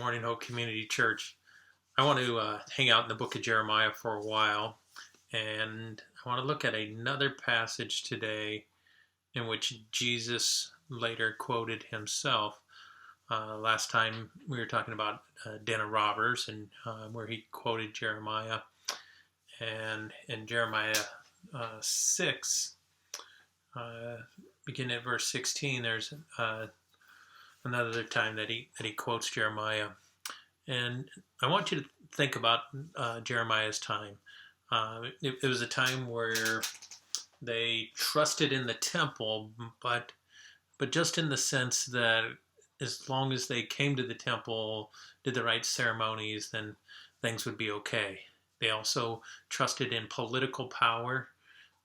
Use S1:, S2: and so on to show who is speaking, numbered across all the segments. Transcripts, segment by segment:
S1: Morning Hope Community Church. I want to hang out in the book of Jeremiah for a while, and I want to look at another passage today in which Jesus later quoted himself. Last time we were talking about den of robbers and where he quoted Jeremiah. And in Jeremiah 6, beginning at verse 16, there's another time that he quotes Jeremiah. And I want you to think about Jeremiah's time. It was a time where they trusted in the temple, but just in the sense that as long as they came to the temple, did the right ceremonies, then things would be okay. They also trusted in political power.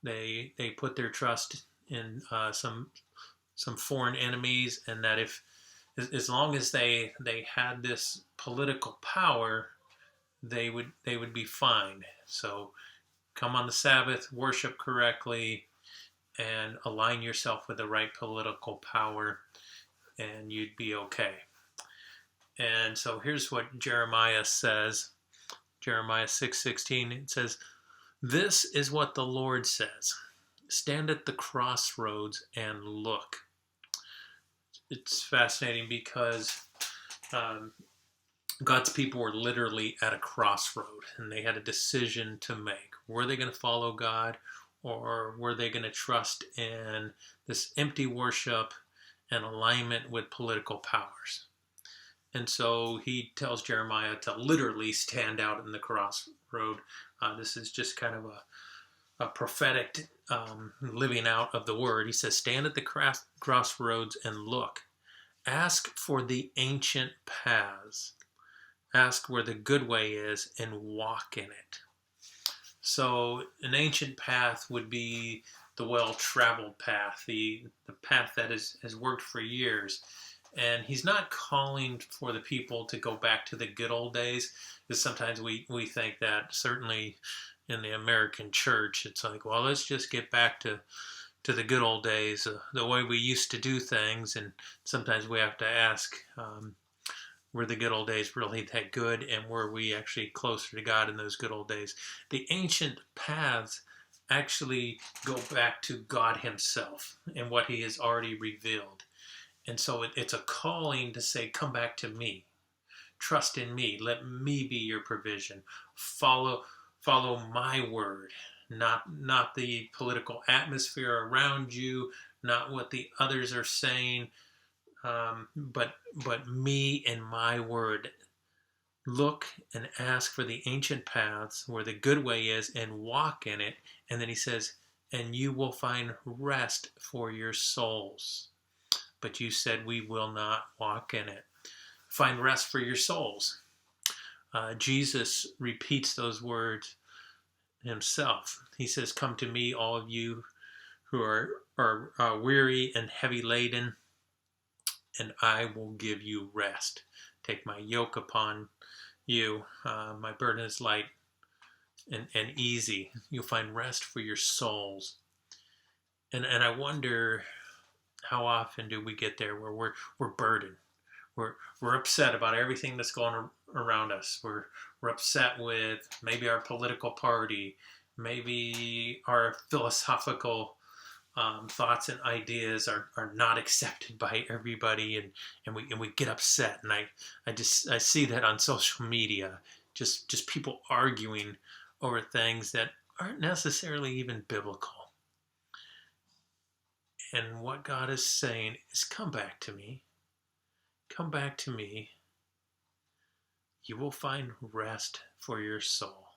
S1: They put their trust in some foreign enemies, and that if as long as they had this political power, they would be fine. So come on the Sabbath, worship correctly, and align yourself with the right political power, and you'd be okay. And so here's what Jeremiah says. Jeremiah 6:16, it says, "This is what the Lord says. Stand at the crossroads and look." It's fascinating because God's people were literally at a crossroad, and they had a decision to make. Were they going to follow God, or were they going to trust in this empty worship and alignment with political powers? And so he tells Jeremiah to literally stand out in the crossroad. This is just kind of a prophetic living out of the word. He says, stand at the crossroads and look. Ask for the ancient paths. Ask where the good way is and walk in it. So an ancient path would be the well-traveled path, the path that has worked for years. And he's not calling for the people to go back to the good old days, because sometimes we think that, certainly in the American church, it's like, well, let's just get back to the good old days, the way we used to do things. And sometimes we have to ask, were the good old days really that good, and were we actually closer to God in those good old days? The ancient paths actually go back to God himself and what he has already revealed. And so it's a calling to say, come back to me. Trust in me. Let me be your provision. Follow my word, not the political atmosphere around you, not what the others are saying, but me and my word. Look and ask for the ancient paths where the good way is and walk in it. And then he says, and you will find rest for your souls. But you said we will not walk in it. Find rest for your souls. Jesus repeats those words himself. He says, come to me, all of you who are weary and heavy laden, and I will give you rest. Take my yoke upon you. My burden is light and easy. You'll find rest for your souls. And I wonder, how often do we get there where we're burdened? We're upset about everything that's going around us. We're upset with maybe our political party, maybe our philosophical thoughts and ideas are not accepted by everybody, and we get upset. And I see that on social media, just people arguing over things that aren't necessarily even biblical. And what God is saying is, come back to me. Come back to me. You will find rest for your soul.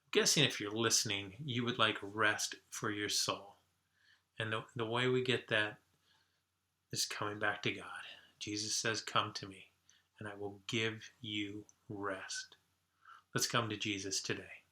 S1: I'm guessing if you're listening, you would like rest for your soul. And the way we get that is coming back to God. Jesus says, come to me, and I will give you rest. Let's come to Jesus today.